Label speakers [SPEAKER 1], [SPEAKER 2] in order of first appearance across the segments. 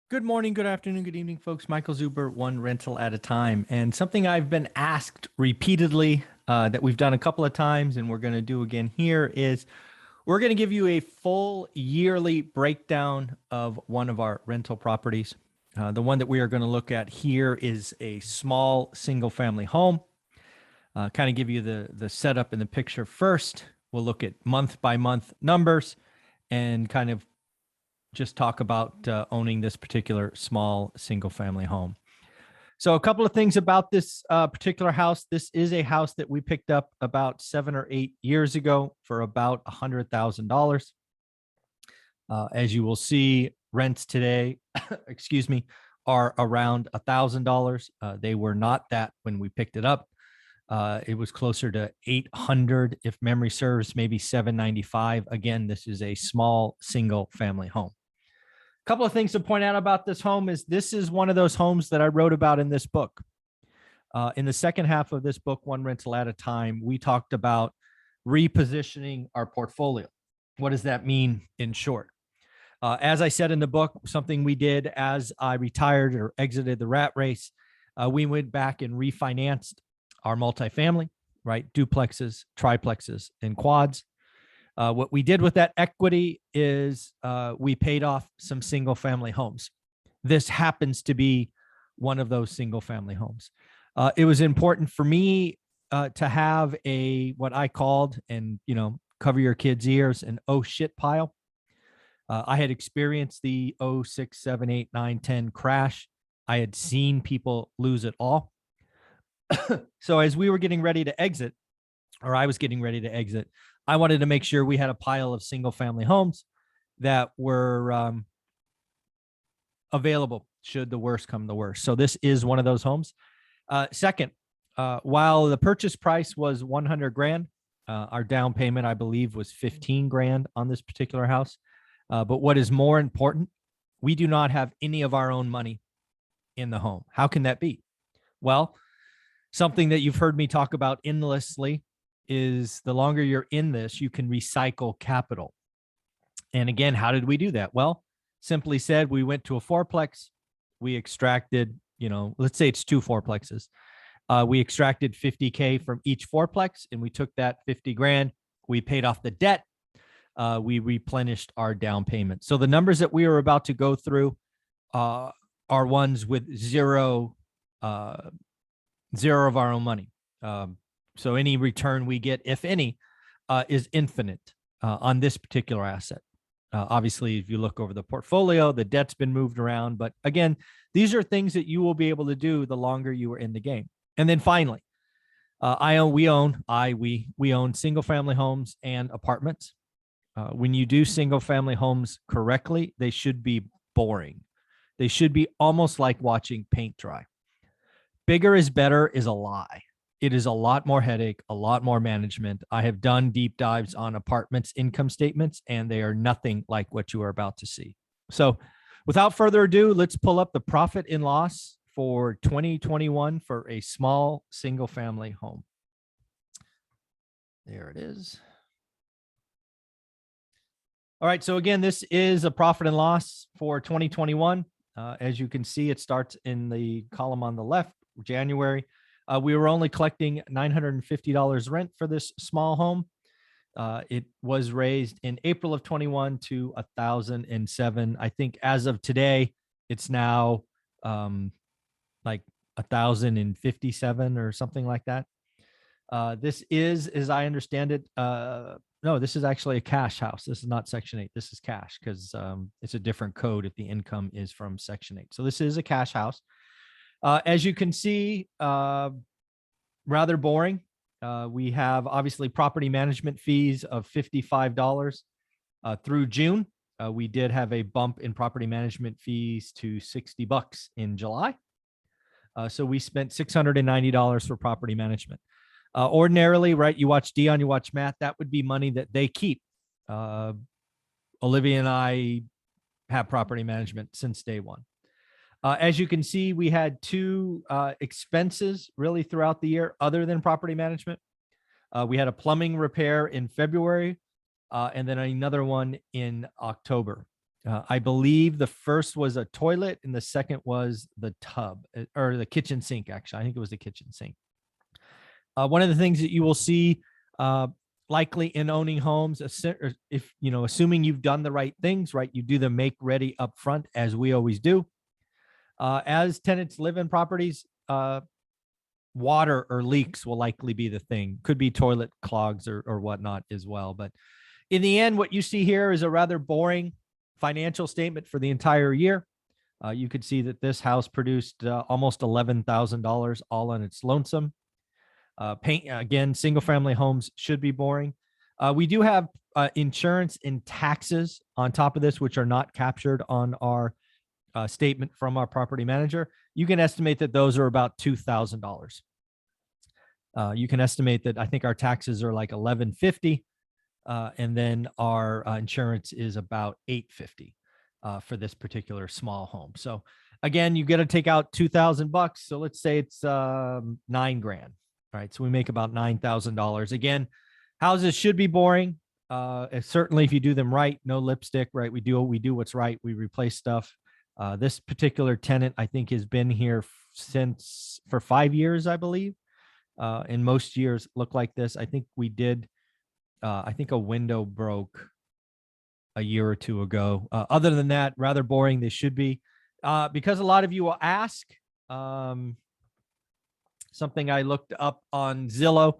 [SPEAKER 1] Good morning, good afternoon, good evening, folks. Michael Zuber, one rental at a time. And something I've been asked repeatedly that we've done a couple of times and we're going to do again here is we're going to give you a full yearly breakdown of one of our rental properties. The one that we are going to look at here is a small single family home. Kind of give you the setup and the picture first. We'll look at month by month numbers and kind of just talk about owning this particular small single family home. So a couple of things about this particular house. This is a house that we picked up about 7 or 8 years ago for about $100,000. As you will see, rents today, excuse me, are around $1,000. They were not that when we picked it up. It was closer to 800, if memory serves, maybe 795. Again, this is a small single family home. Couple of things to point out about this home is this is one of those homes that I wrote about in this book. In the second half of this book, One Rental at a Time, we talked about repositioning our portfolio. What does that mean in short? As I said in the book, something we did as I retired or exited the rat race, we went back and refinanced our multifamily, right? Duplexes, triplexes, and quads. What we did with that equity is we paid off some single family homes. This happens to be one of those single family homes. It was important for me to have a what I called, and cover your kids' ears, an oh shit pile. I had experienced the 06, 7, 8, 9, 10 crash. I had seen people lose it all. So as we were getting ready to exit, or I was getting ready to exit, I wanted to make sure we had a pile of single family homes that were available should the worst come to worst. So this is one of those homes. Second, while the purchase price was 100 grand, our down payment, I believe, was 15 grand on this particular house. But what is more important, we do not have any of our own money in the home. How can that be? Well, something that you've heard me talk about endlessly is the longer you're in this, you can recycle capital. And again, how did we do that? Well, simply said, we went to a fourplex. We extracted, let's say it's two fourplexes. We extracted 50K from each fourplex, and we took that 50 grand. We paid off the debt. We replenished our down payment. So the numbers that we are about to go through are ones with zero of our own money. So any return we get, if any, is infinite on this particular asset. Obviously, if you look over the portfolio, the debt's been moved around. But again, these are things that you will be able to do the longer you are in the game. And then finally, we own single family homes and apartments. When you do single family homes correctly, they should be boring. They should be almost like watching paint dry. Bigger is better is a lie. It is a lot more headache, a lot more management. I have done deep dives on apartments income statements, and they are nothing like what you are about to see. So without further ado, let's pull up the profit and loss for 2021 for a small single family home. There it is. All right. So again, this is a profit and loss for 2021. As you can see, it starts in the column on the left, January. We were only collecting $950 rent for this small home. It was raised in April of 21 to 1,007. I think as of today, it's now like 1,057 or something like that. This is, as I understand it, no, this is actually a cash house. This is not Section 8. This is cash because it's a different code if the income is from Section 8. So this is a cash house. As you can see, rather boring. We have obviously property management fees of $55 through June. We did have a bump in property management fees to $60 in July. So we spent $690 for property management. Ordinarily, right, you watch Dion, you watch Matt, that would be money that they keep. Olivia and I have property management since day one. As you can see, we had two expenses really throughout the year other than property management. We had a plumbing repair in February and then another one in October. I believe the first was a toilet and the second was the tub or the kitchen sink. Actually, I think it was the kitchen sink. One of the things that you will see likely in owning homes, if assuming you've done the right things, right, you do the make ready up front, as we always do. As tenants live in properties, water or leaks will likely be the thing. Could be toilet clogs or whatnot as well. But in the end, what you see here is a rather boring financial statement for the entire year. You could see that this house produced almost $11,000 all on its lonesome. Again, single family homes should be boring. We do have insurance and taxes on top of this, which are not captured on our statement from our property manager. You can estimate that those are about $2,000. You can estimate that I think our taxes are like $1,150, and then our insurance is about $850 for this particular small home. So again, you got to take out $2,000. So let's say it's $9,000. All right, so we make about $9,000. Again, houses should be boring. Certainly, if you do them right, no lipstick, right? We do what's right. We replace stuff. This particular tenant, I think, has been here for 5 years, I believe. And most years look like this. I think we did. I think a window broke a year or two ago. Other than that, rather boring. They should be, because a lot of you will ask. Something I looked up on Zillow.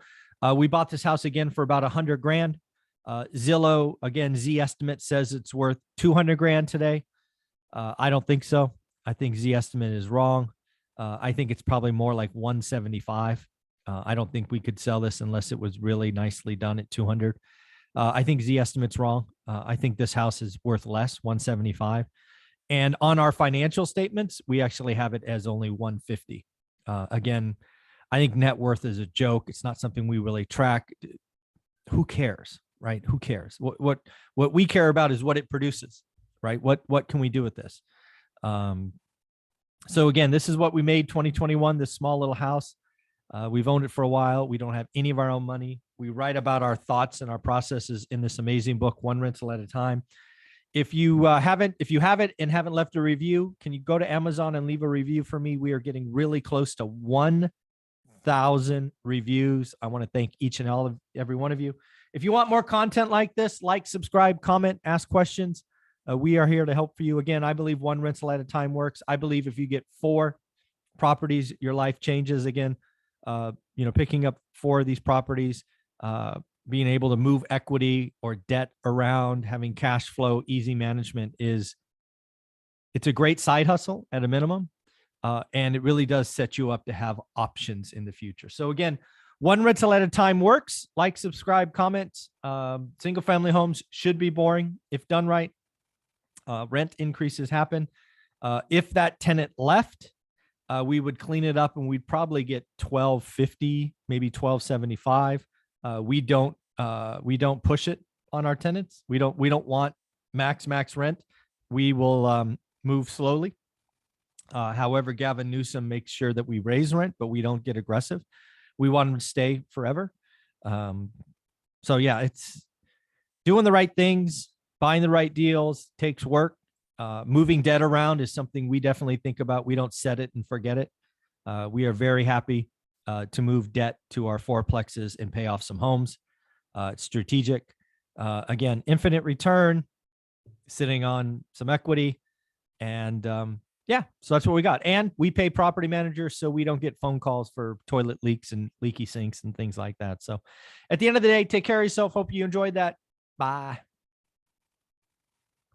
[SPEAKER 1] We bought this house again for about $100,000. Zillow, again, Z estimate says it's worth $200,000 today. I don't think so. I think Z estimate is wrong. I think it's probably more like 175. I don't think we could sell this unless it was really nicely done at 200. I think Z estimate's wrong. I think this house is worth less, 175. And on our financial statements, we actually have it as only 150. Again, I think net worth is a joke. It's not something we really track. Who cares, right? Who cares? What we care about is what it produces, right? What can we do with this? So again, this is what we made 2021, this small little house. We've owned it for a while. We don't have any of our own money. We write about our thoughts and our processes in this amazing book, One Rental at a Time. If you have it and haven't left a review, can you go to Amazon and leave a review for me? We are getting really close to 1,000 reviews. I want to thank each and every one of you. If you want more content like this, like, subscribe, comment, ask questions. We are here to help for you. Again, I believe one rental at a time works. I believe if you get 4 properties, your life changes. Again, picking up 4 of these properties, being able to move equity or debt around, having cash flow, easy management it's a great side hustle at a minimum. And it really does set you up to have options in the future. So again, one rental at a time works. Like, subscribe, comment. Single family homes should be boring if done right. Rent increases happen. If that tenant left, we would clean it up and we'd probably get $1,250, maybe $1,275. We don't push it on our tenants. We don't want max rent. We will move slowly. However, Gavin Newsom makes sure that we raise rent, but we don't get aggressive. We want them to stay forever. So yeah, it's doing the right things, buying the right deals takes work. Moving debt around is something we definitely think about. We don't set it and forget it. We are very happy to move debt to our fourplexes and pay off some homes. It's strategic. Again, infinite return, sitting on some equity. And yeah, so that's what we got. And we pay property managers, so we don't get phone calls for toilet leaks and leaky sinks and things like that. So at the end of the day, take care of yourself. Hope you enjoyed that. Bye.